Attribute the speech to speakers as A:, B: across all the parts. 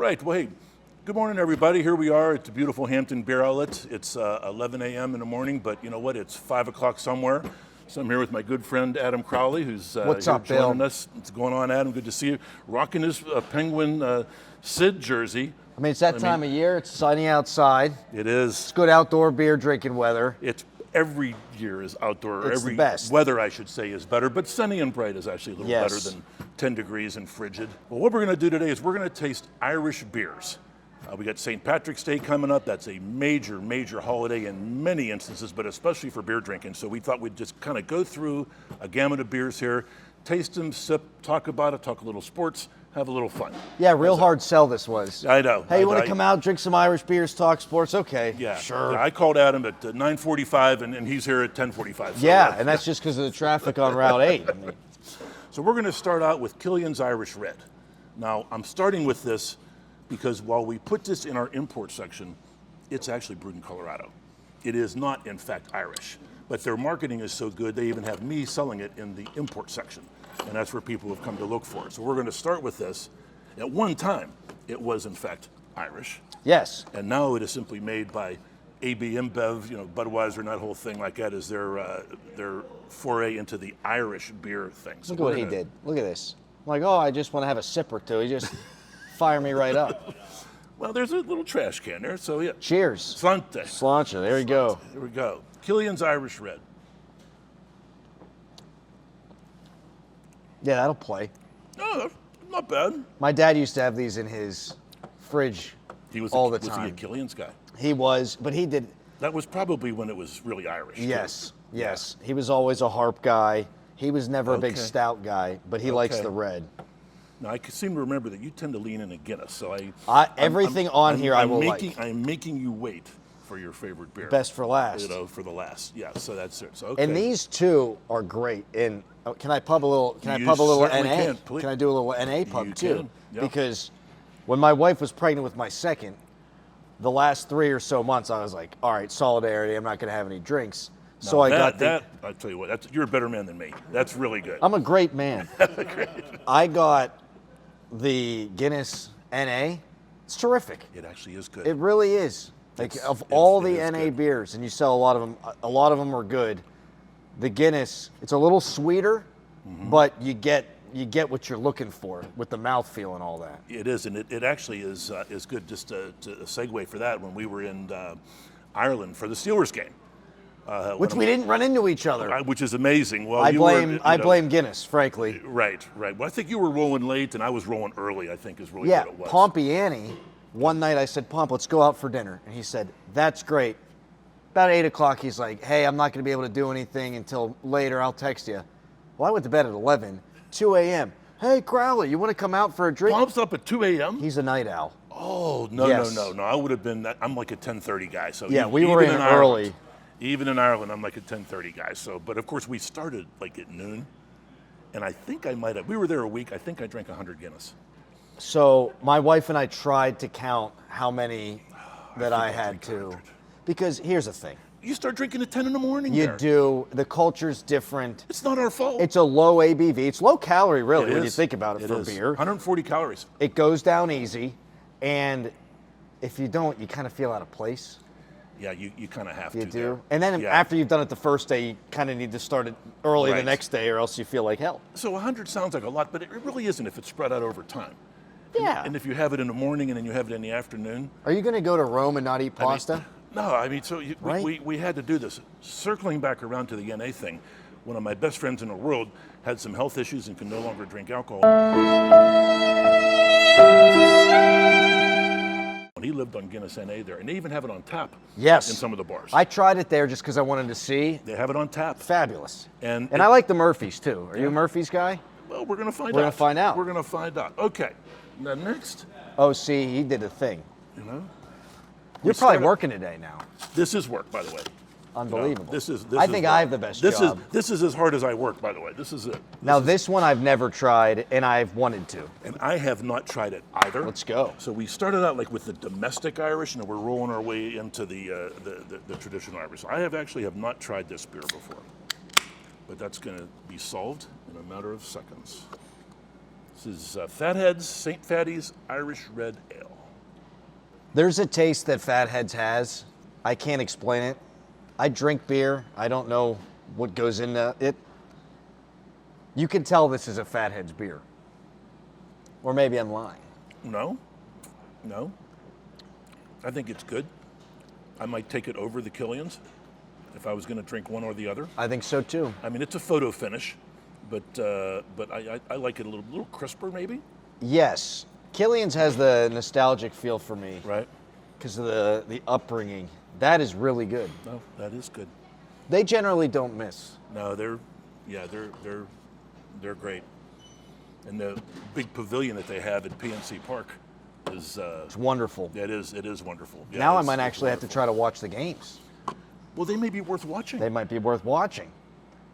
A: right, well, hey, good morning, everybody. Here we are at the beautiful Hampton Beer Outlet. It's 11 a.m. in the morning, but you know what? It's 5 o'clock somewhere. So I'm here with my good friend Adam Crowley, who's
B: What's
A: here
B: up, Bill?
A: joining us. What's going on, Adam? Good to see you. Rocking his Penguin Sid jersey.
B: I mean, it's that time of year. It's sunny outside.
A: It is.
B: It's good outdoor beer drinking weather.
A: It's every year is outdoor.
B: It's
A: every
B: the best.
A: weather, I should say, is better, but sunny and bright is actually a little better than 10 degrees and frigid. Well, what we're going to do today is we're going to taste Irish beers. We got St. Patrick's Day coming up. That's a major, major holiday in many instances, but especially for beer drinking. So we thought we'd just kind of go through a gamut of beers here, taste them, sip, talk about it, talk a little sports, have a little fun.
B: Yeah, real hard sell this was.
A: I know.
B: Hey, you want to come out, drink some Irish beers, talk sports? Okay,
A: Yeah,
B: sure.
A: Yeah, I called Adam at 9:45, and he's here at 10:45. So
B: Yeah, and that's just because of the traffic on Route 8. I mean,
A: So we're going to start out with Killian's Irish Red. Now, I'm starting with this because while we put this in our import section, it's actually brewed in Colorado. It is not, in fact, Irish. But their marketing is so good, they even have me selling it in the import section. And that's where people have come to look for it. So we're going to start with this. At one time, it was, in fact, Irish.
B: yes.
A: And now it is simply made by AB InBev, Budweiser, and that whole thing like that is their foray into the Irish beer thing. So
B: Look at what he did. Look at this. I'm like, oh, I just want to have a sip or two. He just fire me right up.
A: Well, there's a little trash can there, so yeah.
B: Cheers.
A: Slante.
B: Sláinte. There you go.
A: There we go. Killian's Irish Red.
B: Yeah, that'll play.
A: No, not bad.
B: My dad used to have these in his fridge
A: He was
B: all the
A: Was he a
B: time.
A: Killian's guy?
B: He was, but he did.
A: That was probably when it was really Irish. too.
B: Yes, yes. He was always a harp guy. He was never a big
A: Okay.
B: stout guy, but he likes
A: Okay.
B: the red.
A: Now, I seem to remember that you tend to lean in a Guinness, so
B: Everything on here I will like.
A: I'm making you wait for your favorite beer.
B: Best for last.
A: For the last. Yeah, so that's it. So, okay.
B: And these two are great. And can I pub a little? Can I
A: You
B: pub a little
A: certainly
B: NA?
A: can, please.
B: Can I do a little NA pub
A: You
B: too?
A: can, yeah.
B: Because when my wife was pregnant with my second, the last 3 or so months, I was like, all right, solidarity. I'm not going to have any drinks. So I got
A: that. I tell you what, you're a better man than me. That's really good.
B: I'm a great man. I got the Guinness NA. It's terrific.
A: It actually is good.
B: It really is. Like
A: It's-
B: of
A: it's-
B: all
A: it
B: the
A: is
B: NA
A: good.
B: beers, and you sell a lot of them are good. The Guinness, it's a little sweeter,
A: Mm-hmm.
B: but you get what you're looking for with the mouthfeel and all that.
A: It is, and it actually is good. Just to segue for that, when we were in Ireland for the Steelers game,
B: Which we didn't run into each other.
A: which is amazing. Well,
B: I
A: you
B: blame Guinness, frankly.
A: Right. Well, I think you were rolling late, and I was rolling early. I think is really
B: Yeah,
A: what it was.
B: Pompiani. One night I said, Pomp, let's go out for dinner, and he said, that's great. About 8 o'clock, he's like, hey, I'm not going to be able to do anything until later. I'll text you. Well, I went to bed at 11, 2 a.m. Hey, Crowley, you want to come out for a drink?
A: Pomp's up at 2 a.m.
B: He's a night owl.
A: Oh no,
B: Yes.
A: no! I would have been that. I'm like a 10:30 guy. So
B: Yeah,
A: e-
B: we were
A: even
B: in
A: Ireland-
B: early.
A: Even in Ireland, I'm like a 10:30 guy. So, but of course, we started like at noon, and I think I might have. We were there a week. I think I drank 100 Guinness.
B: So my wife and I tried to count how many that I
A: think I
B: had
A: drank
B: to.
A: 100.
B: Because here's the thing.
A: You start drinking at 10 in the morning.
B: You
A: there.
B: do. The culture's different.
A: It's not our fault.
B: It's a low ABV. It's low calorie, really,
A: It
B: when you
A: is.
B: think about it for
A: is.
B: beer.
A: 140 calories.
B: It goes down easy. And if you don't, you kind of feel out of place.
A: Yeah, you kind of have
B: You
A: to.
B: do.
A: there.
B: And then
A: Yeah.
B: after you've done it the first day, you kind of need to start it early the
A: Right.
B: next day, or else you feel like hell.
A: So 100 sounds like a lot, but it really isn't if it's spread out over time.
B: Yeah.
A: And if you have it in the morning and then you have it in the afternoon.
B: Are you going to go to Rome and not eat pasta?
A: So
B: Right.
A: we had to do this. Circling back around to the NA thing, one of my best friends in the world had some health issues and could no longer drink alcohol. He lived on Guinness NA there, and they even have it on tap.
B: Yes.
A: In some of the bars.
B: I tried it there just because I wanted to see.
A: They have it on tap.
B: Fabulous.
A: And
B: I like the Murphys too. Are you a Murphys guy?
A: Well, we're going to find out.
B: We're gonna find out.
A: We're going to find out. Okay. Now next,
B: Oh, see, he did a thing.
A: you know,
B: You're probably working today now.
A: this is work, by the way.
B: Unbelievable.
A: This is.
B: I think I have the best job.
A: This is as hard as I work, by the way. This is it.
B: Now, this one I've never tried, and I've wanted to.
A: And I have not tried it either.
B: Let's go.
A: So we started out like with the domestic Irish, and we're rolling our way into the traditional Irish. So I have not tried this beer before, but that's going to be solved in a matter of seconds. This is Fatheads St. Fatty's Irish Red Ale.
B: There's a taste that Fatheads has. I can't explain it. I drink beer. I don't know what goes into it. You can tell this is a Fatheads beer. Or maybe I'm lying.
A: No. I think it's good. I might take it over the Killian's if I was going to drink one or the other.
B: I think so too.
A: I mean, it's a photo finish, but I like it a little crisper, maybe.
B: Yes. Killian's has the nostalgic feel for me.
A: Right.
B: Because of the upbringing. That is really good.
A: No, that is good.
B: They generally don't miss.
A: No, they're great. And the big pavilion that they have at PNC Park is
B: It's wonderful.
A: it is wonderful. Yeah,
B: Now I
A: it's
B: might actually have to try to watch the games.
A: Well, they may be worth watching.
B: They might be worth watching.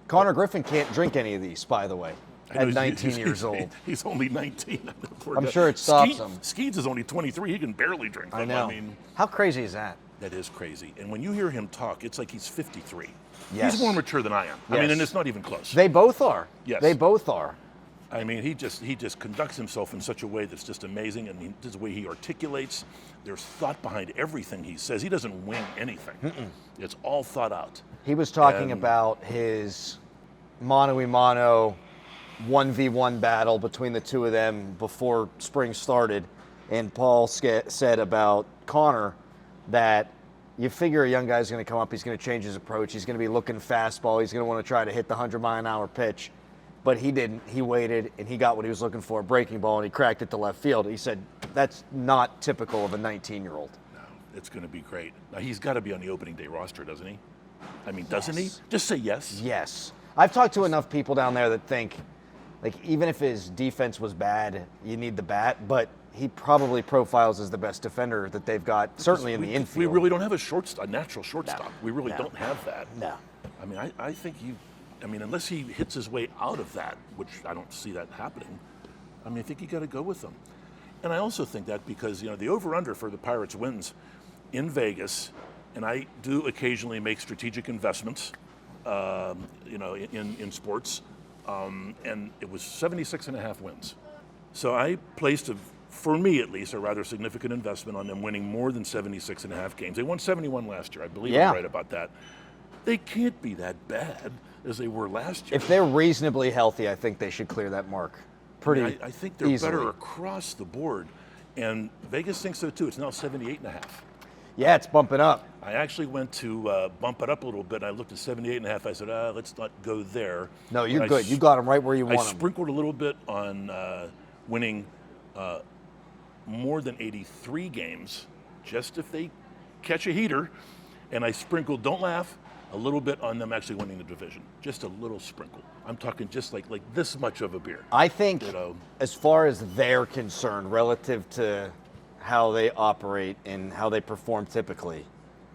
B: Connor Griffin can't drink any of these, by the way,
A: I know
B: at 19 years old.
A: He's only 19.
B: I'm sure it stops him.
A: Skeens is only 23. He can barely drink them.
B: I know.
A: mean,
B: How crazy is that?
A: that is crazy. And when you hear him talk, it's like he's 53.
B: Yes.
A: He's more mature than I am. I mean,
B: Yes.
A: and it's not even close.
B: They both are.
A: Yes.
B: They both are.
A: I mean, he just conducts himself in such a way that's just amazing, and the way he articulates. There's thought behind everything he says. He doesn't wing anything. It's all thought out.
B: He was talking
A: And-
B: about his mano-a-mano 1v1 battle between the two of them before spring started. And Paul said about Connor that you figure a young guy's going to come up, he's going to change his approach, he's going to be looking fastball, he's going to want to try to hit the 100-mile-an-hour pitch. But he didn't. He waited, and he got what he was looking for, a breaking ball, and he cracked it to left field. He said that's not typical of a 19-year-old.
A: No, it's going to be great. Now, he's got to be on the opening day roster, doesn't he? I mean, doesn't he? Just say yes.
B: Yes. I've talked to enough people down there that think, like, even if his defense was bad, you need the bat, but he probably profiles as the best defender that they've got, certainly in the infield.
A: We really don't have a natural shortstop.
B: No,
A: We really
B: no.
A: don't have that.
B: No.
A: I mean, I think unless he hits his way out of that, which I don't see that happening, I think you got to go with them. And I also think that because, the over-under for the Pirates wins in Vegas, and I do occasionally make strategic investments, in sports, and it was 76.5 wins. So I placed, for me at least, a rather significant investment on them winning more than 76.5 games. They won 71 last year. I believe
B: Yeah.
A: I'm right about that. They can't be that bad as they were last year.
B: If they're reasonably healthy, I think they should clear that mark pretty
A: I think they're
B: easily.
A: better across the board. And Vegas thinks so too. It's now 78.5.
B: Yeah, it's bumping up.
A: I actually went to bump it up a little bit. I looked at 78.5. I said, let's not go there.
B: No, you're
A: And
B: good. You got them right where you
A: I
B: want them.
A: sprinkled a little bit on winning more than 83 games, just if they catch a heater. And I sprinkled, don't laugh, a little bit on them actually winning the division. Just a little sprinkle. I'm talking just like this much of a beer.
B: I think,
A: You know.
B: as far as they're concerned, relative to how they operate and how they perform typically,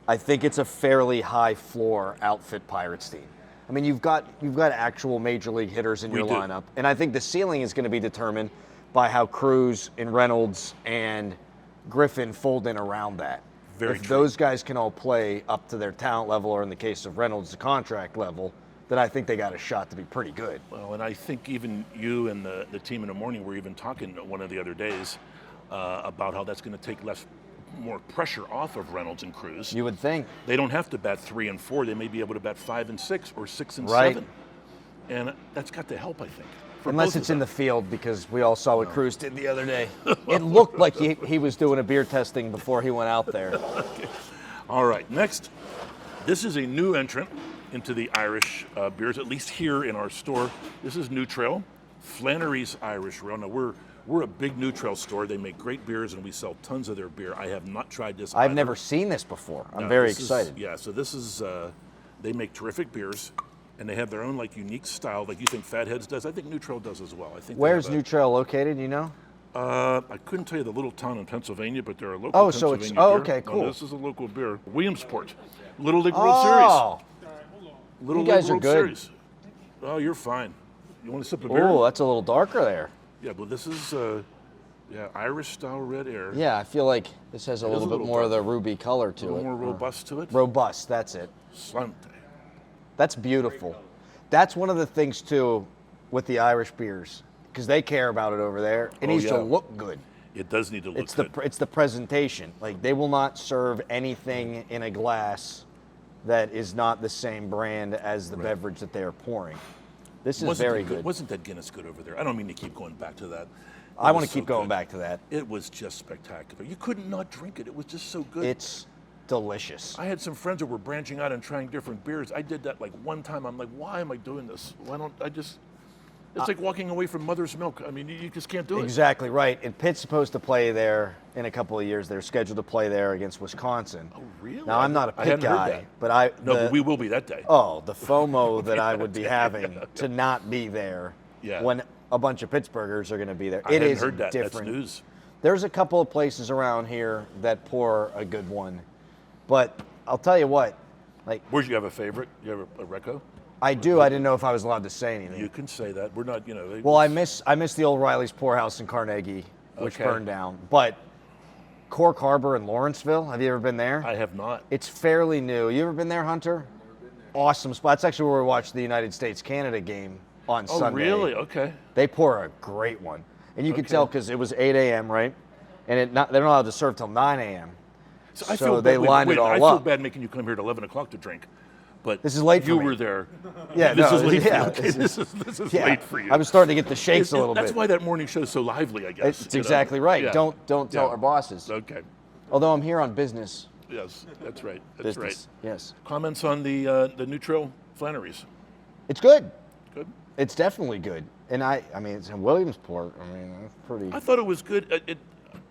B: I think it's a fairly high floor outfit Pirates team. I mean, you've got actual major league hitters in
A: We
B: your
A: do.
B: lineup, and I think the ceiling is going to be determined by how Cruz and Reynolds and Griffin fold in around that.
A: Very
B: if
A: true.
B: those guys can all play up to their talent level, or in the case of Reynolds, the contract level, then I think they got a shot to be pretty good.
A: Well, and I think even you and the team in the morning were even talking one of the other days about how that's going to take more pressure off of Reynolds and Cruz.
B: You would think.
A: They don't have to bat 3 and 4. They may be able to bat 5 and 6 or 6 and
B: Right.
A: 7. And that's got to help, I think. for
B: Unless
A: both of
B: it's in the
A: them.
B: field, because we all saw what Cruz did the other day. It looked like he was doing a beer testing before he went out there.
A: All right, next. This is a new entrant into the Irish beers, at least here in our store. This is New Trail, Flannery's Irish Ale. Now, we're a big New Trail store. They make great beers, and we sell tons of their beer. I have not tried this.
B: I've
A: either.
B: never seen this before. I'm
A: No,
B: very
A: this is-
B: excited.
A: Yeah, so this is, they make terrific beers, and they have their own unique style, like you think Fatheads does. I think New Trail does as well. I think. they
B: Where's
A: have a-
B: New Trail located, you know?
A: I couldn't tell you the little town in Pennsylvania, but they're a local
B: Oh, so
A: Pennsylvania
B: it's- oh,
A: beer.
B: okay, cool.
A: No, this is a local beer. Williamsport, Little League World Series.
B: Oh,
A: Little
B: you guys
A: League
B: are
A: World
B: good.
A: Series. Oh, you're fine. You want to sip a beer?
B: oh, that's a little darker there.
A: Yeah, but this is Irish style red ale.
B: Yeah, I feel like this has a
A: It is
B: little
A: a
B: bit
A: little
B: more of the
A: darker.
B: ruby color
A: A
B: to
A: little
B: it.
A: more robust to it.
B: Robust, that's it.
A: Slante.
B: That's beautiful. That's one of the things, too, with the Irish beers, because they care about it over there. It
A: Oh,
B: needs to
A: yeah.
B: look good.
A: It does need to look
B: It's
A: good.
B: it's the presentation. Like they will not serve anything in a glass that is not the same brand as the beverage that they are pouring. This is very good.
A: Wasn't that Guinness good over there? I don't mean to keep going back to that.
B: I want to keep going back to that.
A: It was just spectacular. You couldn't not drink it. It was just so good.
B: It's delicious.
A: I had some friends who were branching out and trying different beers. I did that like one time. I'm like, why am I doing this? Why don't I just? It's like walking away from mother's milk. I mean, you just can't do it.
B: Exactly right. And Pitt's supposed to play there in a couple of years. They're scheduled to play there against Wisconsin.
A: Oh, really?
B: Now I'm not a
A: I
B: Pitt
A: hadn't heard
B: guy,
A: that.
B: but
A: but we will be that day.
B: Oh, the FOMO that I would be having to not be there when a bunch of Pittsburghers are going to be there.
A: I
B: It
A: hadn't
B: is
A: heard that.
B: different.
A: That's news.
B: There's a couple of places around here that pour a good one, but I'll tell you what, like
A: Where'd you have a favorite? You have a Reco?
B: I do. I didn't know if I was allowed to say anything.
A: You can say that. We're not,
B: Well, I miss the old Riley's Pour House in Carnegie, which burned down. But Cork Harbor in Lawrenceville, have you ever been there?
A: I have not.
B: It's fairly new. You ever been there, Hunter? Never been there. Awesome spot. It's actually where we watched the United States-Canada game on Sunday.
A: Oh, really? Okay.
B: They pour a great one. And you can tell because it was 8 a.m., right? And they're not allowed to serve till 9 a.m.
A: So I feel
B: they
A: bad,
B: lined it all
A: I
B: up.
A: feel bad making you come here at 11 o'clock to drink. But
B: This is late for
A: you
B: me.
A: were there.
B: Yeah,
A: This
B: no,
A: is late
B: yeah,
A: for you. Okay, this is
B: Yeah,
A: late for you.
B: I was starting to get the shakes a little
A: That's
B: bit.
A: why that morning show's so lively, I guess.
B: It's exactly right.
A: Yeah.
B: Don't tell
A: Yeah.
B: our bosses.
A: Okay.
B: Although I'm here on business.
A: Yes, that's right. That's
B: Business.
A: right.
B: Yes.
A: Comments on the neutral Flannery's?
B: It's good.
A: Good.
B: It's definitely good. And I mean, it's in Williamsport. I mean, that's pretty.
A: I thought it was good.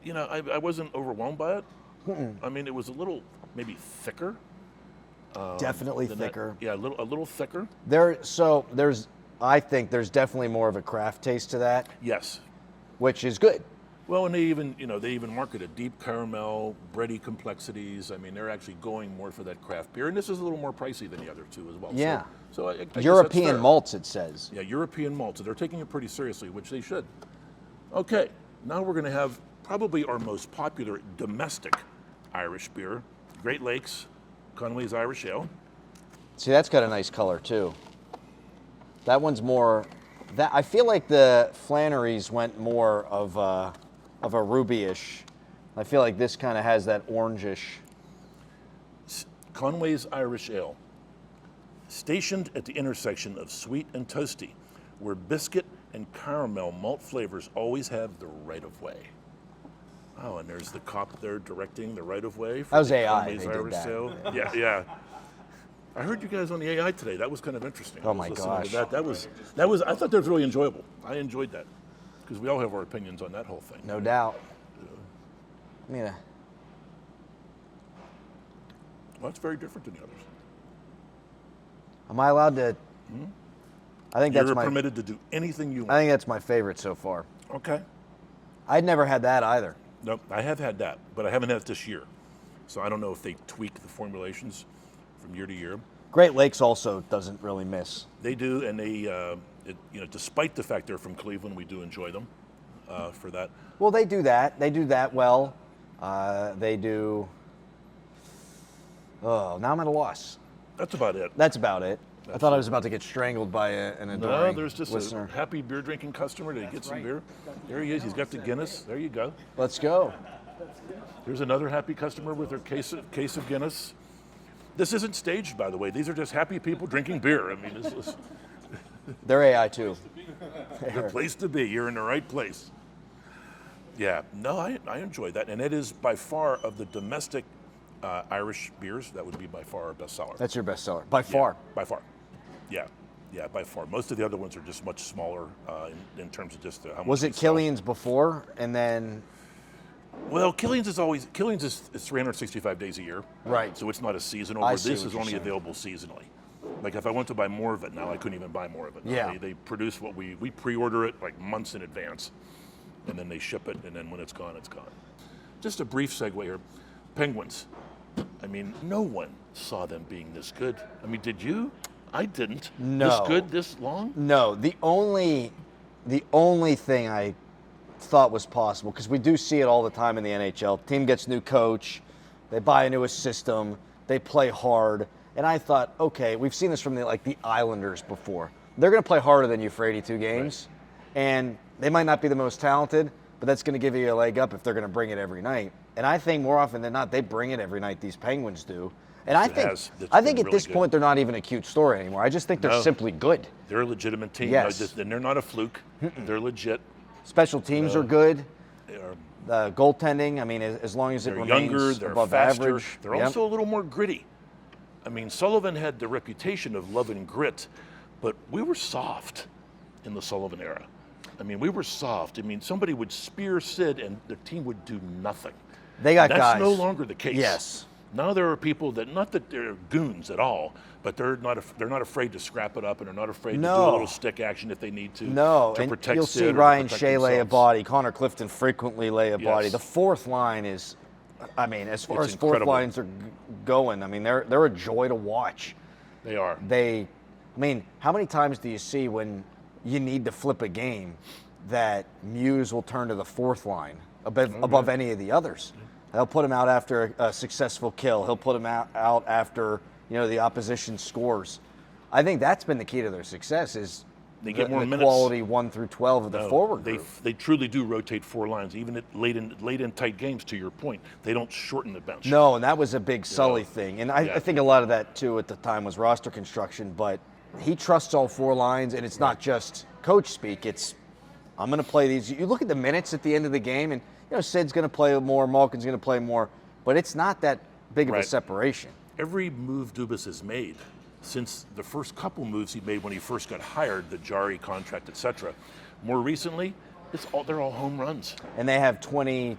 A: I wasn't overwhelmed by it. I mean, it was a little maybe thicker.
B: Definitely
A: than that.
B: thicker.
A: Yeah, a little thicker.
B: I think there's definitely more of a craft taste to that,
A: Yes.
B: which is good.
A: Well, and they even market a deep caramel, bready complexities. I mean, they're actually going more for that craft beer, and this is a little more pricey than the other two as well.
B: Yeah.
A: So I guess that's
B: European
A: fair.
B: malts, it says.
A: Yeah, European malts. So they're taking it pretty seriously, which they should. Okay, now we're going to have probably our most popular domestic Irish beer, Great Lakes Conway's Irish Ale.
B: See, that's got a nice color too. That one's more. I feel like the Flannery's went more of a rubyish. I feel like this kind of has that orangish.
A: Conway's Irish Ale, stationed at the intersection of sweet and toasty, where biscuit and caramel malt flavors always have the right of way. Oh, and there's the cop there directing the right of way.
B: That was
A: the
B: AI.
A: Conway's
B: They did
A: Irish
B: that.
A: Ale. Yeah. I heard you guys on the AI today. That was kind of interesting.
B: Oh
A: I was
B: my
A: listening
B: gosh.
A: to that was. I thought that was really enjoyable. I enjoyed that because we all have our opinions on that whole thing.
B: No doubt. Yeah.
A: Well, it's very different than the others.
B: Am I allowed to? I think that's
A: You're
B: my.
A: permitted to do anything you
B: I
A: want.
B: think that's my favorite so far.
A: Okay.
B: I'd never had that either.
A: No, I have had that, but I haven't had it this year. So I don't know if they tweak the formulations from year to year.
B: Great Lakes also doesn't really miss.
A: They do, and despite the fact they're from Cleveland, we do enjoy them for that.
B: Well, they do that. They do that well. They do. Oh, now I'm at a loss.
A: That's about it.
B: That's about it. I thought I was about to get strangled by an
A: No,
B: adoring
A: there's just
B: listener.
A: a happy beer drinking customer to get some beer. There he is. He's got the Guinness. There you go.
B: Let's go.
A: There's another happy customer with their case of Guinness. This isn't staged, by the way. These are just happy people drinking beer. I mean, this is
B: They're AI too.
A: the place to be. You're in the right place. Yeah, no, I enjoy that. And it is by far of the domestic Irish beers, that would be by far our best seller.
B: That's your best seller by far.
A: By far. Yeah, by far. Most of the other ones are just much smaller in terms of just how much
B: Was
A: we
B: it
A: sell.
B: Killian's before and then?
A: Well, Killian's is 365 days a year.
B: Right.
A: So it's not a seasonal.
B: I
A: Where
B: see
A: this
B: what
A: is
B: you're
A: only
B: saying.
A: available seasonally. Like if I want to buy more of it now, I couldn't even buy more of it.
B: Yeah.
A: They produce what we pre-order it like months in advance, and then they ship it, and then when it's gone, it's gone. Just a brief segue here. Penguins. I mean, no one saw them being this good. I mean, did you? I didn't.
B: No.
A: This good, this long?
B: No, the only thing I thought was possible, because we do see it all the time in the NHL. Team gets new coach, they buy into a system, they play hard, and I thought, okay, we've seen this from the Islanders before. They're going to play harder than you for 82 games, and they might not be the most talented, but but that's going to give you a leg up if they're going to bring it every night. And I think more often than not, they bring it every night. These Penguins do. And I think at this point they're not even a cute story anymore. I just think they're simply good.
A: They're a legitimate team.
B: Yes.
A: And they're not a fluke. They're legit.
B: Special teams are good. Goaltending, I mean, as long as it remains
A: younger, they're
B: above
A: faster.
B: average.
A: They're also a little more gritty. I mean, Sullivan had the reputation of love and grit, but we were soft in the Sullivan era. I mean, we were soft. I mean, somebody would spear Sid and the team would do nothing.
B: They got
A: That's
B: guys.
A: no longer the case.
B: Yes.
A: Now there are people that, not that they're goons at all, but they're not afraid to scrap it up, and they're not afraid to do a little stick action if they need to.
B: No,
A: to
B: and
A: protect
B: you'll
A: Sid
B: see
A: or
B: Ryan
A: protect
B: Shea lay a
A: themselves.
B: body. Connor Clifton frequently lay a body.
A: Yes.
B: The fourth line is, I mean, as far
A: It's
B: as fourth
A: incredible.
B: lines are going, I mean, they're a joy to watch.
A: They are.
B: I mean, how many times do you see when you need to flip a game that Muse will turn to the fourth line above any of the others? He'll put him out after a successful kill. He'll put him out after the opposition scores. I think that's been the key to their success is
A: They get more
B: the
A: minutes.
B: quality 1 through 12 of the forward group.
A: They truly do rotate four lines, even late in tight games. To your point, they don't shorten the bench.
B: No, and that was a big Sully thing. And I think a lot of that, too, at the time was roster construction. But he trusts all four lines, and it's not just coach speak. It's, I'm going to play these. You look at the minutes at the end of the game, and Sid's going to play more, Malkin's going to play more. But it's not that big of a separation.
A: Every move Dubas has made since the first couple moves he made when he first got hired, the Jari contract, etc. More recently, they're all home runs.
B: And they have 20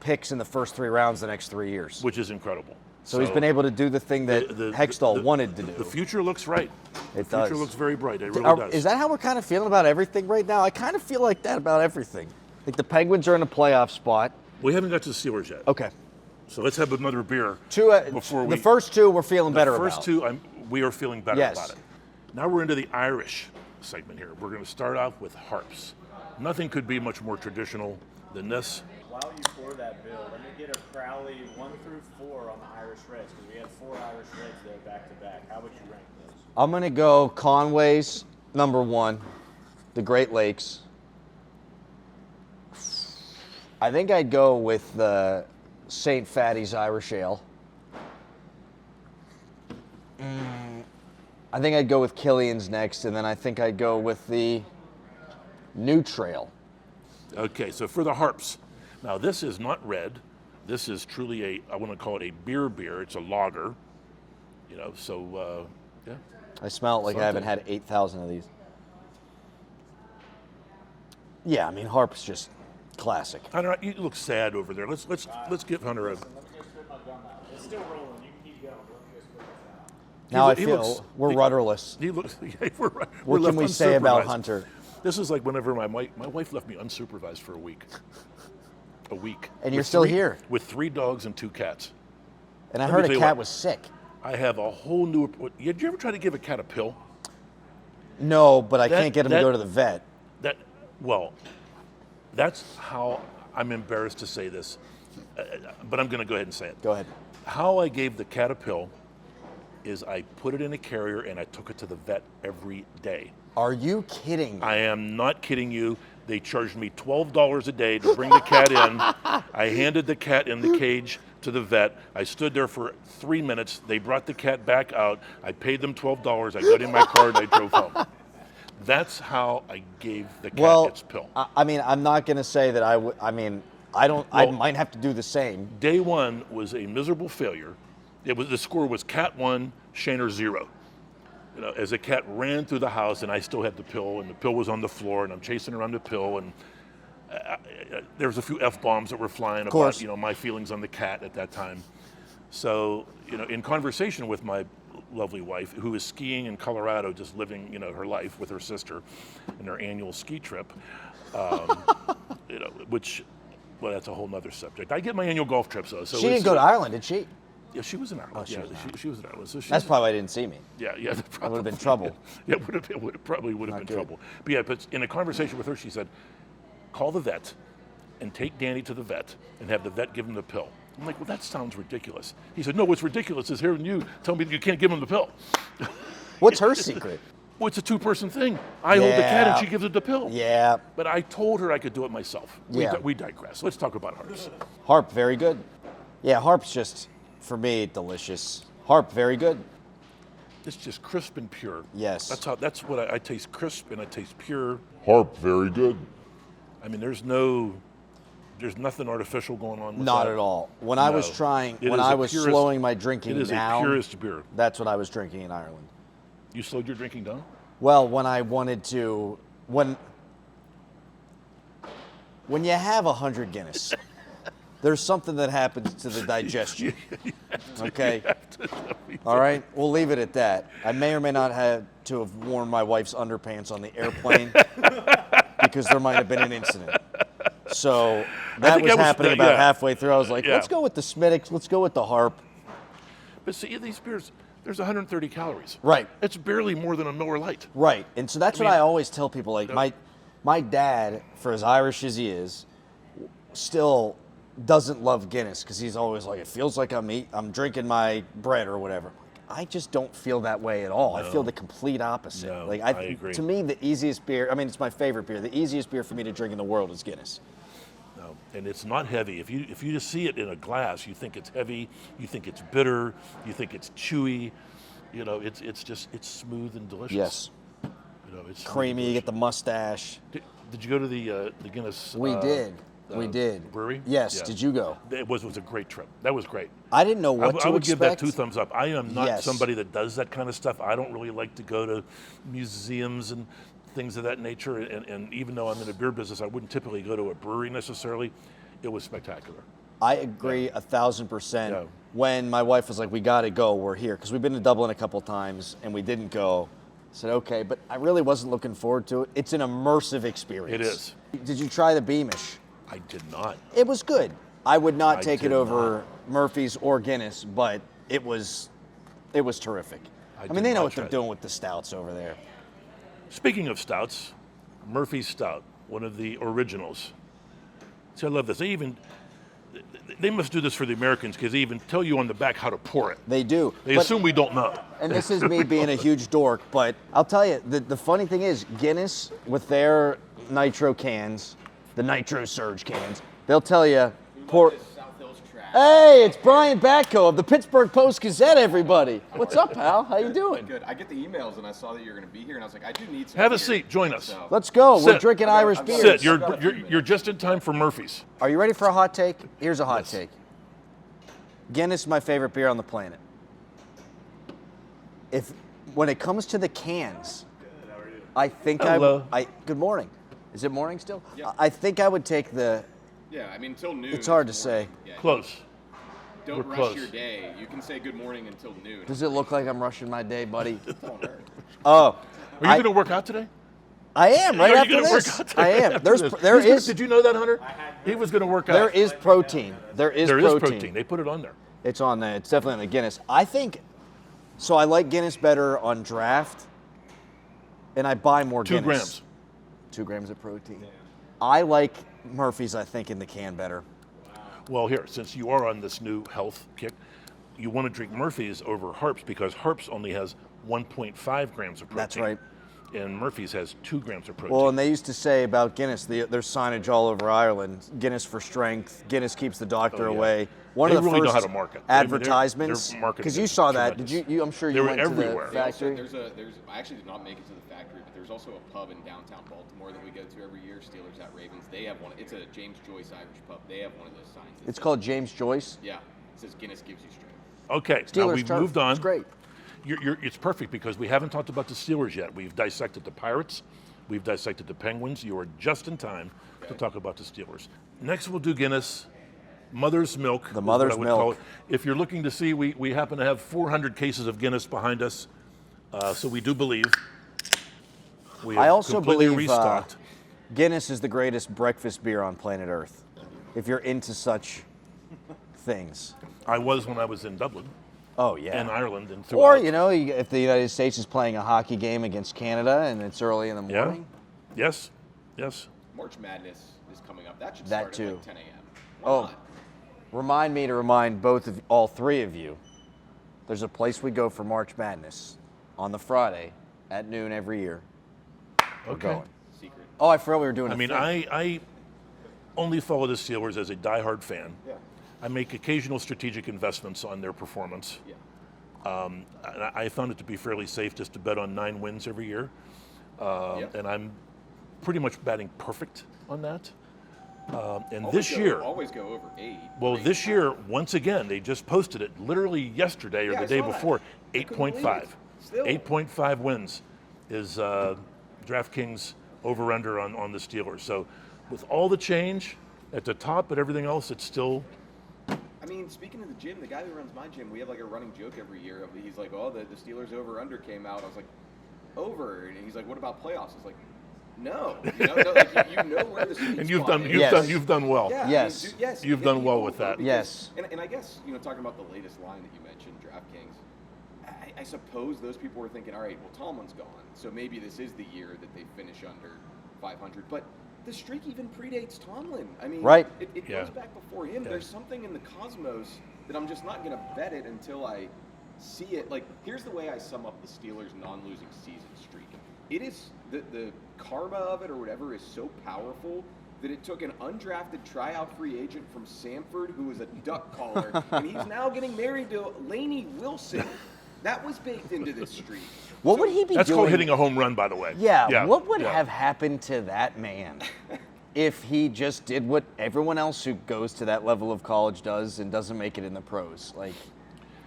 B: picks in the first 3 rounds the next 3 years.
A: Which is incredible.
B: So he's been able to do the thing that Hextall wanted to do.
A: The future looks right.
B: It
A: The future
B: does.
A: looks very bright. It really does.
B: Is that how we're kind of feeling about everything right now? I kind of feel like that about everything. Like the Penguins are in a playoff spot.
A: We haven't got to the Steelers yet.
B: Okay.
A: So let's have another beer before we.
B: The first two we're feeling better about.
A: The first two, we are feeling better
B: Yes.
A: about it. Now we're into the Irish segment here. We're going to start off with harps. Nothing could be much more traditional than this.
C: While you pour that bill, let me get a Crowley 1 through 4 on the Irish Reds, because we had 4 Irish Reds there back to back. How would you rank those?
B: I'm going to go Conway's number 1, the Great Lakes. I think I'd go with the St. Fatty's Irish Ale. I think I'd go with Killian's next, and then I think I'd go with the New Trail.
A: Okay, so for the harps. Now this is not red. This is truly I want to call it a beer. It's a lager. Yeah.
B: I smell it like I haven't had 8,000 of these. Yeah, I mean, Harp's just classic.
A: Hunter, you look sad over there. Let's give Hunter a.
C: Let me just put my gum out. It's still rolling. You can keep going. Let me just put this out.
B: Now I
A: he
B: feel
A: looks-
B: we're
A: he-
B: rudderless.
A: He looks. Yeah, we're
B: What
A: left
B: can we say about
A: unsupervised.
B: Hunter?
A: This is like whenever my wife left me unsupervised for a week. A week.
B: And you're
A: With
B: still
A: three-
B: here.
A: With 3 dogs and 2 cats.
B: And I
A: Let me
B: heard
A: tell
B: a
A: you
B: cat
A: what.
B: was sick.
A: I have a whole new. Did you ever try to give a cat a pill?
B: No, but I
A: That-
B: can't get him to
A: that-
B: go to the vet.
A: That's how I'm embarrassed to say this, but I'm going to go ahead and say it.
B: Go ahead.
A: How I gave the cat a pill is I put it in a carrier and I took it to the vet every day.
B: Are you kidding?
A: I am not kidding you. They charged me $12 a day to bring the cat in. I handed the cat in the cage to the vet. I stood there for 3 minutes. They brought the cat back out. I paid them $12. I got in my car and I drove home. That's how I gave the cat its pill.
B: I mean, I'm not going to say that I would. I mean, I might have to do the same.
A: Day 1 was a miserable failure. The score was cat 1, Shaner 0. As the cat ran through the house, and I still had the pill, and the pill was on the floor, and I'm chasing around the pill, and there was a few F-bombs that were flying
B: course.
A: about, my feelings on the cat at that time. So, in conversation with my lovely wife, who is skiing in Colorado, just living, her life with her sister in her annual ski trip, which, well, that's a whole nother subject. I get my annual golf trips, though. So
B: She didn't go to Ireland, did she?
A: Yeah, she was in Ireland.
B: Oh, she was in Ireland.
A: She was in Ireland. So
B: That's probably why they didn't see me.
A: Yeah.
B: That would have been trouble.
A: Yeah, it probably would have been
B: good.
A: trouble. But yeah, but in a conversation with her, she said, call the vet and take Danny to the vet and have the vet give him the pill. I'm like, well, that sounds ridiculous. He said, no, what's ridiculous is hearing you tell me that you can't give him the pill.
B: What's her secret?
A: Well, it's a two-person thing. I hold the cat and
B: Yeah.
A: she gives it the pill.
B: Yeah.
A: But I told her I could do it myself.
B: Yeah.
A: We digress. Let's talk about harps.
B: Harp, very good. Yeah, harp's just, for me, delicious. Harp, very good.
A: It's just crisp and pure.
B: Yes.
A: That's what I taste crisp and I taste pure.
D: Harp, very good.
A: I mean, there's nothing artificial going on with
B: Not
A: that.
B: at all. When I was
A: No.
B: trying,
A: It
B: when
A: is
B: I
A: the
B: was
A: purest-
B: slowing my drinking
A: It is
B: down,
A: a purest beer.
B: that's what I was drinking in Ireland.
A: You slowed your drinking down?
B: Well, when I wanted to, when you have 100 Guinness, there's something that happens to the digestion. Okay? All right? We'll leave it at that. I may or may not have to have worn my wife's underpants on the airplane because there might have been an incident. So that
A: think
B: was
A: that was
B: happening
A: the-
B: about
A: yeah.
B: halfway through. I was like,
A: Yeah.
B: let's go with the Smittix, let's go with the Harp.
A: But see, these beers, there's 130 calories.
B: Right.
A: It's barely more than a Miller Lite.
B: Right. And so that's
A: I
B: what
A: mean-
B: I always tell people. Like my dad, for as Irish as he is, still doesn't love Guinness because he's always like, it feels like I'm drinking my bread or whatever. I just don't feel that way at all. I feel the complete opposite.
A: No,
B: like
A: I agree.
B: To me, the easiest beer, I mean, it's my favorite beer. The easiest beer for me to drink in the world is Guinness.
A: No, and it's not heavy. If you just see it in a glass, you think it's heavy, you think it's bitter, you think it's chewy. You know, it's smooth and delicious.
B: Yes.
A: You know, it's smooth and
B: Creamy, you get the
A: delicious.
B: mustache.
A: Did you go to the Guinness?
B: We did. We did.
A: Brewery?
B: Yes.
A: Yeah.
B: Did you go?
A: It was a great trip. That was great.
B: I didn't know what to
A: I would give that
B: expect.
A: 2 thumbs up. I am not
B: Yes.
A: somebody that does that kind of stuff. I don't really like to go to museums and things of that nature. And even though I'm in the beer business, I wouldn't typically go to a brewery necessarily. It was spectacular.
B: I agree 1,000%.
A: Yeah.
B: When my wife was like, we got to go, we're here. Because we've been to Dublin a couple times and we didn't go. I said, okay, but I really wasn't looking forward to it. It's an immersive experience.
A: It is.
B: Did you try the Beamish?
A: I did not.
B: It was good. I would not
A: I
B: take it
A: did
B: over Murphy's or Guinness, but it was terrific. I
A: did
B: mean, they know
A: not
B: what they're
A: try it.
B: doing with the stouts over there.
A: Speaking of stouts, Murphy's Stout, one of the originals. See, I love this. They must do this for the Americans because they even tell you on the back how to pour it.
B: They do.
A: They
B: But-
A: assume we don't know.
B: And this is me being a huge dork, but I'll tell you, the funny thing is, Guinness, with their nitro cans, the Nitro Surge cans, they'll tell you, pour. Hey, it's Brian Batko of the Pittsburgh Post-Gazette, everybody. What's up, pal? How you doing?
E: Good. I get the emails and I saw that you're going to be here, and I was like, I do need some.
A: Have a
E: beer.
A: seat. Join us.
E: So-
B: Let's go. We're
A: Sit.
B: drinking Irish
E: I've
B: beers.
E: got-
A: Sit. You're,
E: got a
A: you're,
E: few
A: you're just in time for Murphy's.
B: Are you ready for a hot take? Here's a hot
A: Yes.
B: take. Guinness is my favorite beer on the planet. When it comes to the cans, I think
A: Hello.
B: good morning. Is it morning still?
E: Yeah.
B: I think I would take the.
E: Yeah, I mean, until noon.
B: It's hard to
E: morning.
B: say.
E: Yeah,
A: Close.
E: Don't
A: We're
E: rush
A: close.
E: your day. You can say good morning until noon.
B: Does it look like I'm rushing my day, buddy?
E: It won't hurt.
B: Oh,
A: Are you going to work out today?
B: I am right
A: Are you
B: after
A: gonna
B: this.
A: work out today
B: I am.
A: after this?
B: There
A: He's gonna-
B: is
A: Did you know that, Hunter? He was going to work out.
B: there is protein. There is
A: There is
B: protein.
A: protein. They put it on there.
B: It's on there. It's definitely on the Guinness. I think. So I like Guinness better on draft, and I buy more
A: 2
B: Guinness.
A: grams.
B: 2 grams of protein. I like Murphy's, I think, in the can better.
A: Well, here, since you are on this new health kick, you want to drink Murphy's over Harps because Harps only has 1.5 grams of protein.
B: That's right.
A: And Murphy's has 2 grams of protein.
B: Well, and they used to say about Guinness, there's signage all over Ireland. Guinness for strength. Guinness keeps the doctor
A: Oh, yeah.
B: away. One
A: They
B: of the
A: really know
B: first
A: how to market. I mean, their
B: advertisements.
A: marketing
B: Because you
A: is
B: saw that.
A: tremendous.
B: Did you? I'm sure
A: They
B: you
A: were
B: went
A: everywhere.
B: to
E: They
B: the
E: also-
B: factory.
E: I actually did not make it to the factory, but there's also a pub in downtown Baltimore that we go to every year, Steelers at Ravens. They have one. It's a James Joyce Irish pub. They have one of those signs. that
B: It's
E: says-
B: called James Joyce.
E: Yeah. It says Guinness gives you strength.
A: Okay, now
B: Steelers
A: we've
B: turf.
A: moved on.
B: It's great.
A: It's perfect because we haven't talked about the Steelers yet. We've dissected the Pirates. We've dissected the Penguins. You are just in time to talk about the Steelers. Next, we'll do Guinness. Mother's Milk.
B: The
A: is what
B: Mother's
A: I would call
B: Milk.
A: it. If you're looking to see, we happen to have 400 cases of Guinness behind us. So we do believe. We have
B: I also
A: completely
B: believe
A: restocked.
B: Guinness is the greatest breakfast beer on planet Earth. If you're into such things.
A: I was when I was in Dublin
B: Oh yeah.
A: and Ireland and
B: Or
A: throughout.
B: if the United States is playing a hockey game against Canada and it's early in the
A: Yeah.
B: morning.
A: Yes. Yes.
E: March Madness is coming up. That should
B: That
E: start
B: too.
E: at like 10 a.m. Why
B: Oh,
E: not?
B: remind me to remind all 3 of you. There's a place we go for March Madness on the Friday at noon every year. We're
A: Okay.
B: going.
E: Secret.
B: Oh, I forgot we were doing.
A: I mean, I only follow the Steelers as a diehard fan.
E: Yeah.
A: I make occasional strategic investments on their performance.
E: Yeah.
A: And I found it to be fairly safe just to bet on 9 wins every year. And I'm pretty much batting perfect on that. And this year,
E: always go over 8.
A: well, this year, once again, they just posted it literally yesterday or
E: Yeah,
A: the
E: I
A: day
E: saw that.
A: before.
E: I couldn't believe
A: 8.5.
E: it. Still.
A: 8.5 wins is DraftKings over-under on the Steelers. So with all the change at the top, but everything else, it's still.
E: I mean, speaking of the gym, the guy who runs my gym, we have like a running joke every year. He's like, oh, the Steelers over-under came out. I was like, over. And he's like, what about playoffs? I was like, no. You know where the sweet
A: And you've
E: spot
A: done
E: is.
A: you've done well.
E: Yeah,
B: Yes.
E: I mean, yes.
A: You've done well with that.
B: Yes.
E: And I guess, talking about the latest line that you mentioned, DraftKings, I suppose those people were thinking, all right, well, Tomlin's gone, so maybe this is the year that they finish under 500. But the streak even predates Tomlin. I mean,
B: Right.
E: it
A: Yeah.
E: goes back before him.
A: Yeah.
E: There's something in the cosmos that I'm just not going to bet it until I see it. Like, here's the way I sum up the Steelers' non-losing season streak. It is the karma of it or whatever is so powerful that it took an undrafted tryout free agent from Samford who was a duck caller, and he's now getting married to Lainey Wilson. That was baked into this streak.
B: What would he be
A: That's
B: doing?
A: called hitting a home run, by the way.
B: Yeah, what would
A: yeah.
B: have happened to that man if he just did what everyone else who goes to that level of college does and doesn't make it in the pros? Like,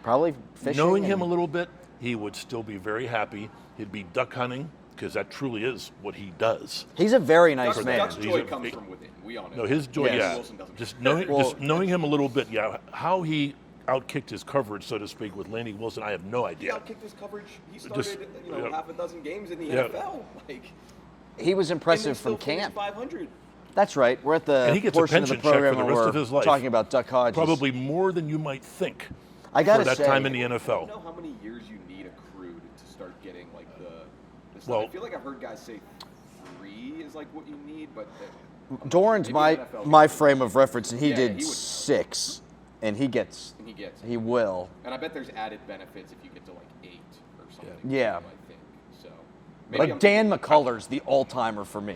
B: probably fishing.
A: Knowing him
B: and-
A: a little bit, he would still be very happy. He'd be duck hunting because that truly is what he does.
B: He's a very nice
E: Duck's,
B: man.
E: Duck's
A: He's
E: joy
A: a-
E: comes from within. We all know.
A: No, his joy,
B: Yes.
A: yeah.
E: Wilson doesn't.
A: Just
B: Well-
A: knowing him a little bit, yeah. How he outkicked his coverage, so to speak, with Lainey Wilson, I have no
E: He
A: idea.
E: outkicked his coverage. He started,
A: Just- yeah.
E: half a dozen games in the
A: Yeah.
E: NFL. Like,
B: He was
E: and
B: impressive
E: then still
B: from
E: finished
B: camp.
E: 500.
B: That's right. We're at the
A: And he gets a
B: portion of the
A: pension check
B: program
A: for the
B: where
A: rest
B: we're
A: of his life.
B: talking about Duck Hodges.
A: Probably more than you might think
B: I
A: for
B: gotta
A: that
B: say,
A: time in the
E: I don't
A: NFL.
E: know how many years you need accrued to start getting like the stuff.
A: Well-
E: I feel like I've heard guys say 3 is like what you need, but
B: Doran's
E: maybe
B: my
E: the NFL
B: my
E: gets it.
B: frame of reference, and he
E: Yeah,
B: did
E: he would-
B: 6, and he gets,
E: And he gets it.
B: he will.
E: And I bet there's added benefits if you get to like 8 or something.
B: Yeah.
E: I think so. Maybe
B: Like
E: I'm
B: Dan
E: thinking-
B: McCullers, the all-timer for me.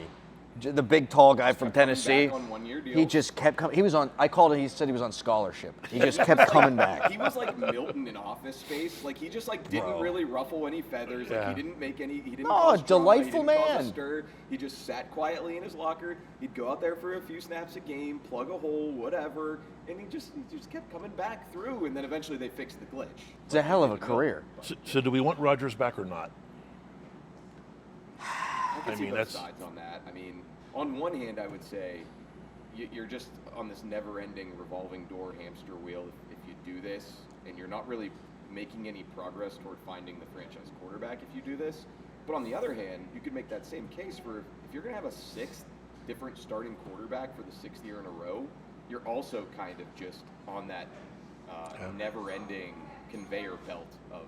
B: The big tall guy from
E: kept coming
B: Tennessee.
E: back on 1-year
B: He
E: deals.
B: just kept coming. He was on. I called it. He said he was on scholarship. He just kept coming back.
E: He was like Milton in Office Space. Like he just like didn't
A: Bro.
E: really ruffle any feathers. Like
A: Yeah.
E: he didn't make any. He didn't.
B: Oh,
E: cause drama,
B: delightful
E: he didn't cause a
B: man.
E: stir. He just sat quietly in his locker. He'd go out there for a few snaps a game, plug a hole, whatever, and he just kept coming back through. And then eventually they fixed the glitch.
B: It's a hell of a career.
A: So do we want Rodgers back or not?
E: I can
A: I
E: see
A: mean,
E: both
A: that's-
E: sides on that. I mean, on one hand, I would say you're just on this never-ending revolving door hamster wheel if you do this, and you're not really making any progress toward finding the franchise quarterback if you do this. But on the other hand, you could make that same case for if you're going to have a 6th different starting quarterback for the 6th year in a row, you're also kind of just on that never-ending conveyor belt of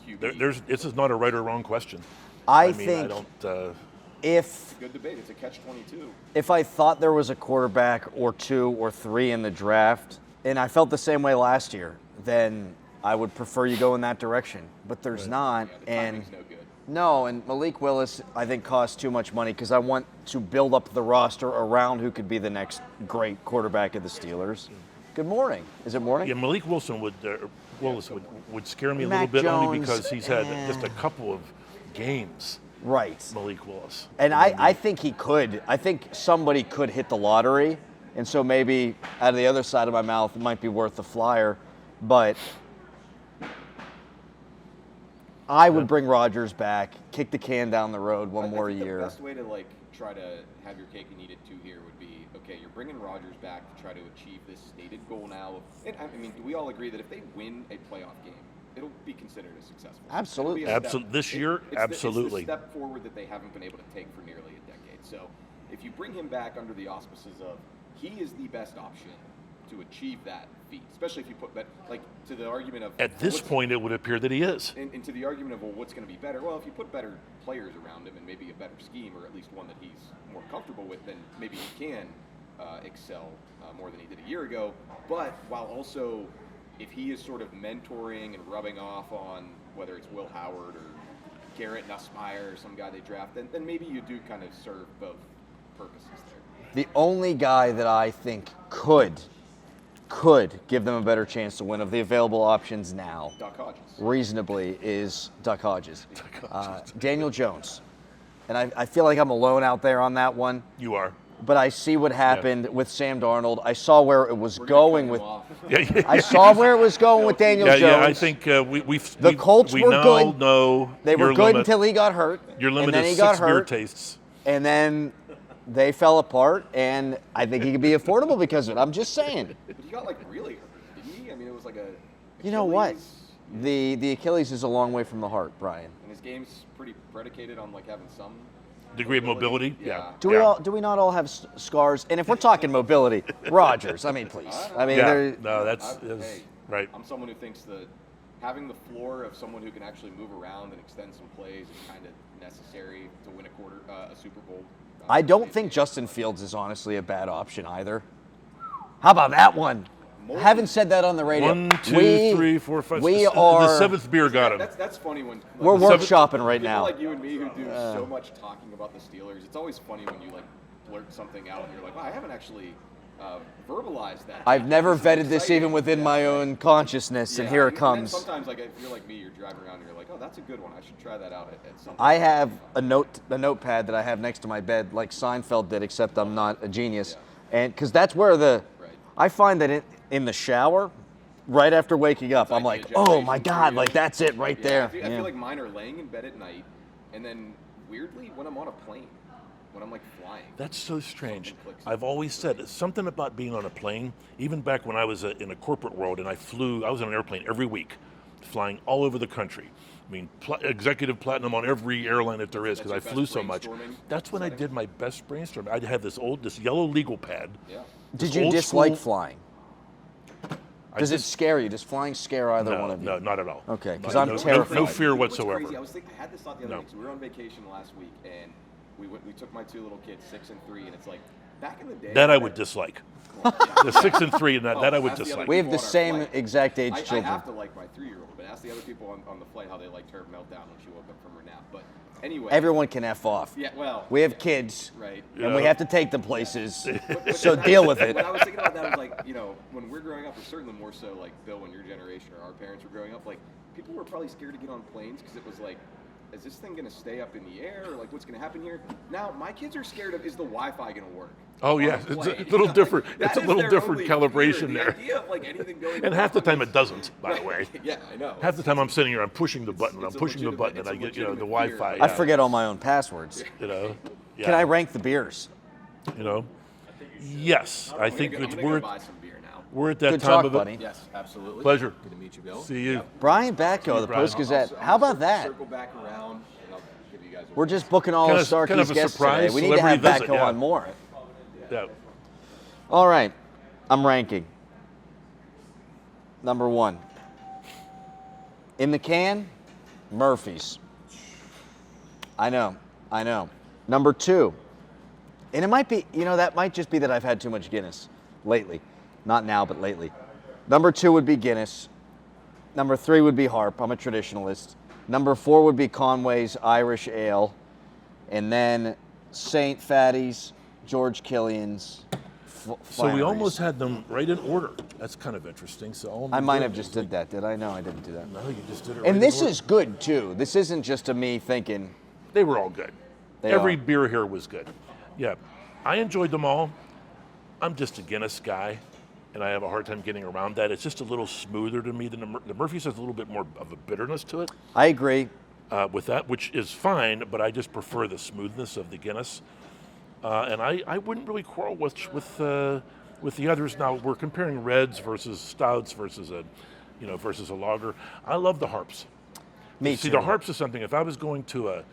E: QB.
A: This is not a right or wrong question.
B: I
A: mean,
B: think
A: I don't.
B: if
E: Good debate. It's a catch-22.
B: if I thought there was a quarterback or 2 or 3 in the draft, and I felt the same way last year, then I would prefer you go in that direction. But there's not,
E: Yeah, the
B: and
E: timing's no good.
B: no, and Malik Willis I think costs too much money because I want to build up the roster around who could be the next great quarterback of the Steelers. Good morning. Is it morning?
A: Yeah, Malik Wilson would scare me a
B: Mac
A: little bit only
B: Jones,
A: because he's had just a couple of games.
B: Right.
A: Malik Willis.
B: And I think he could. I think somebody could hit the lottery. And so maybe out of the other side of my mouth, it might be worth the flyer. But I would bring Rodgers back, kick the can down the road one more
E: I think
B: year.
E: The best way to like try to have your cake and eat it too here would be okay. You're bringing Rodgers back to try to achieve this stated goal now. And I mean, do we all agree that if they win a playoff game, it'll be considered a successful season?
B: Absolutely.
E: It'll be a step-
A: This year, absolutely.
E: It's the step forward that they haven't been able to take for nearly a decade. So if you bring him back under the auspices of he is the best option to achieve that feat, especially if you put that like to the argument of
A: At this
E: what's-
A: point, it would appear that he is.
E: and to the argument of, well, what's going to be better? Well, if you put better players around him and maybe a better scheme, or at least one that he's more comfortable with, then maybe he can excel more than he did a year ago. But while also, if he is sort of mentoring and rubbing off on whether it's Will Howard or Garrett Nussmeier or some guy they draft, then maybe you do kind of serve both purposes there.
B: The only guy that I think could give them a better chance to win of the available options now,
E: Duck Hodges.
B: reasonably, is Duck Hodges. Daniel Jones. And I feel like I'm alone out there on that one.
A: You are.
B: But I see what happened with Sam Darnold. I saw where it was going with.
A: Yeah.
B: I saw where it was going with Daniel Jones.
A: Yeah, I think
B: the Colts
A: we
B: were
A: now
B: good.
A: know
B: they were
A: your
B: good
A: limit.
B: until he got hurt.
A: Your limit
B: and then
A: is
B: he got
A: 6 beer
B: hurt,
A: tastes.
B: and then they fell apart. And I think he could be affordable because of it. I'm just saying.
E: But he got like really hurt, didn't he? I mean, it was like a.
B: You know what?
E: Achilles,
B: The Achilles is a long way from the heart, Brian.
E: And his game's pretty predicated on like having some
A: Degree of mobility.
E: Yeah.
B: Do we not all have scars? And if we're talking mobility, Rodgers. I mean, please. I mean,
A: Yeah. No, that's
E: Hey,
A: right.
E: I'm someone who thinks that having the floor of someone who can actually move around and extend some plays is kind of necessary to win a Super Bowl.
B: I don't think Justin Fields is honestly a bad option either. How about that one? I haven't said that on the radio.
A: 1, 2, 3, 4, 5.
B: We
A: The
B: are.
A: 7th beer got him.
E: That's funny when
B: We're
E: like,
B: workshopping right
E: people
B: now.
E: like you and me who do so much talking about the Steelers. It's always funny when you like blurt something out and you're like, wow, I haven't actually verbalized that.
B: I've never
E: This is
B: vetted this
E: exciting.
B: even within
E: Yeah.
B: my own consciousness, and
E: Yeah,
B: here it
E: then
B: comes.
E: sometimes, like, if you're like me, you're driving around and you're like, oh, that's a good one. I should try that out at some point.
B: I have a notepad that I have next to my bed, like Seinfeld did, except I'm not a genius, and because that's where
E: Right.
B: I find that in the shower, right after waking up, I'm
E: like
B: like,
E: the
B: oh my
E: ejaculation
B: God,
E: period.
B: like that's it right
E: Yeah,
B: there.
E: I feel like mine are laying in bed at night, and then weirdly, when I'm on a plane, when I'm like flying.
A: That's so strange.
E: Something clicks.
A: I've always said it's something about being on a plane, even back when I was in a corporate world and I was on an airplane every week, flying all over the country. I mean, executive platinum on every airline that there is because I
E: That's your
A: flew
E: best
A: so much.
E: brainstorming
A: That's when I
E: setting?
A: did my best brainstorming. I had this yellow legal pad.
E: Yeah.
B: Did
A: this
B: you
A: old
B: dislike
A: school-
B: flying?
A: I
B: Does it
A: just-
B: scare you? Does flying scare either
A: No,
B: one of you?
A: no, not at all.
B: Okay, 'cause
A: No,
B: I'm
A: no,
B: terrified.
A: No fear
E: You know what's
A: whatsoever.
E: crazy? I had this thought the other
A: No.
E: day because we were on vacation last week and we took my two little kids, 6 and 3, and it's like back in the day.
A: That I would dislike. The 6 and 3 and that I would
E: ask the
A: dislike.
E: other
B: We have
E: people
B: the
E: on our
B: same
E: flight.
B: exact age
E: I
B: children.
E: have to like my 3-year-old, but ask the other people on the flight how they liked her meltdown when she woke up from her nap. But anyway.
B: Everyone can F off.
E: Yeah, well.
B: We have kids,
E: Right.
B: and we
A: Yeah.
B: have to take them places.
E: But
B: So
E: that-
B: deal with it.
E: When I was thinking about that, I was like, you know, when we're growing up, or certainly more so like Bill, when your generation or our parents were growing up, like people were probably scared to get on planes because it was like, is this thing going to stay up in the air? Or like, what's going to happen here? Now, my kids are scared of, is the Wi-Fi going to work?
A: Oh
E: on
A: yeah,
E: the
A: it's
E: plane?
A: a little different.
E: That
A: It's a
E: is
A: little
E: their
A: different
E: only
A: calibration
E: fear.
A: there.
E: The idea of like anything going
A: And half the
E: wrong
A: time
E: is-
A: it doesn't, by the way.
E: Yeah, I know.
A: Half the time I'm sitting here, I'm pushing the button, I'm
E: it's a
A: pushing the button, and I
E: legitimate-
A: get the
E: it's a legitimate
A: Wi-Fi.
E: fear.
B: I forget all my own passwords.
A: You know. Yeah.
B: Can I rank the beers?
A: You know. Yes, I think
E: I'm
A: it's
E: gonna go
A: we're
E: buy some beer now.
A: we're at that
B: Good
A: time
B: talk,
A: of it.
B: buddy.
E: Yes, absolutely.
A: Pleasure.
E: Good to meet you, Bill.
A: See you.
B: Brian Batko, the
A: Brian.
B: Post Gazette.
E: I'll
B: How about that?
E: Circle back around, and I'll give you guys a
B: We're just booking all
A: Kind
B: of
A: of-
B: Starkey's
A: kind of a
B: guests
A: surprise
B: today. We need to have
A: celebrity visit,
B: Batko
A: yeah.
B: on more.
A: Yeah.
B: All right, I'm ranking. Number 1. In the can, Murphy's. I know. Number 2, and it might be, that might just be that I've had too much Guinness lately. Not now, but lately. Number 2 would be Guinness. Number 3 would be Harp. I'm a traditionalist. Number 4 would be Conway's Irish Ale. And then St. Fatty's, George Killian's.
A: So we almost had them right in order. That's kind of interesting. So all
B: I
A: we
B: might
A: did
B: have
A: was
B: just did that, did I? No, I didn't do that.
A: No, you just did it. Right
B: And
A: in
B: this
A: order.
B: is good too. This isn't just a me thinking.
A: They were all good.
B: They
A: Every
B: are.
A: beer here was good. Yeah, I enjoyed them all. I'm just a Guinness guy, and I have a hard time getting around that. It's just a little smoother to me than the Murphy's has a little bit more of a bitterness to it
B: I agree.
A: with that, which is fine, but I just prefer the smoothness of the Guinness. And I wouldn't really quarrel with the others. Now we're comparing reds versus stouts versus a lager. I love the Harps.
B: Me
A: See,
B: too.
A: the Harps is something. If I was going to a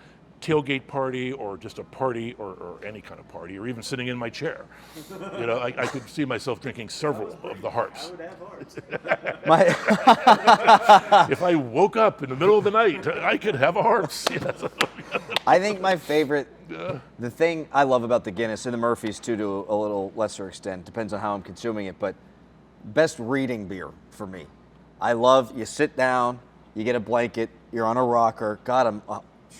A: tailgate party or just a party or any kind of party or even sitting in my chair, I could see myself drinking several of the Harps.
C: would have hearts.
A: If I woke up in the middle of the night, I could have a Harps. Yes.
B: I think my favorite, the thing I love about the Guinness and the Murphy's too, to a little lesser extent, depends on how I'm consuming it, but best reading beer for me. I love, you sit down, you get a blanket, you're on a rocker. God, I'm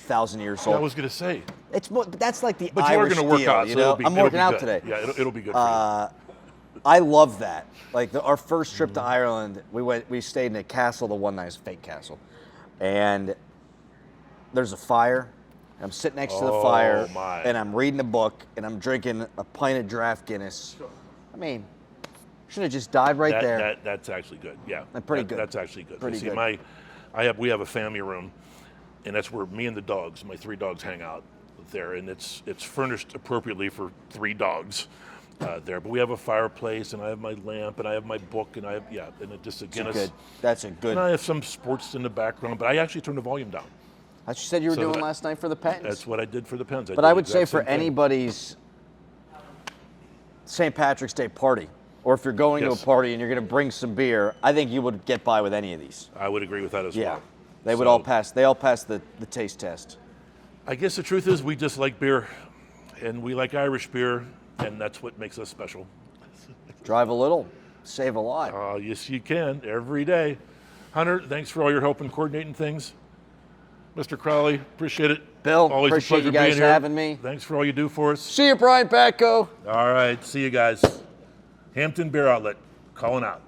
B: 1,000 years
A: I
B: old.
A: was going to say.
B: It's more, but that's like the
A: But you are
B: Irish
A: going to work
B: deal,
A: out.
B: you
A: So
B: know?
A: it'll be,
B: I'm
A: it'll
B: working
A: be
B: out
A: good.
B: today.
A: Yeah, it'll be good for you.
B: I love that. Like our first trip to Ireland, we stayed in a castle the one night, it's a fake castle, and there's a fire. I'm sitting next to the fire,
A: my.
B: and I'm reading a book, and I'm drinking a pint of draft Guinness. I mean, should have just died right there.
A: That's actually good. Yeah,
B: Pretty good.
A: That's actually good.
B: Pretty
A: See,
B: good.
A: we have a family room, and that's where me and the dogs, my 3 dogs, hang out there, and it's furnished appropriately for 3 dogs there. But we have a fireplace, and I have my lamp, and I have my book, and and it just again,
B: That's a good.
A: and I have some sports in the background, but I actually turned the volume down.
B: That's what you said you were
A: So
B: doing
A: that-
B: last night for the Pens.
A: That's what I did for the Pens.
B: But
A: did
B: I
A: the
B: would say
A: exact
B: for
A: same thing.
B: anybody's St. Patrick's Day party, or if you're going to
A: Yes.
B: a party and you're going to bring some beer, I think you would get by with any of these.
A: I would agree with that as
B: Yeah,
A: well.
B: they would
A: So,
B: all pass. They all pass the taste test.
A: I guess the truth is we just like beer, and we like Irish beer, and that's what makes us special.
B: Drive a little, save a lot.
A: Yes, you can every day. Hunter, thanks for all your help in coordinating things. Mr. Crowley, appreciate it.
B: Bill,
A: Always a
B: appreciate
A: pleasure
B: you guys
A: being here.
B: having me.
A: Thanks for all you do for us.
B: See you, Brian Batko.
A: All right, see you guys. Hampton Beer Outlet, calling out.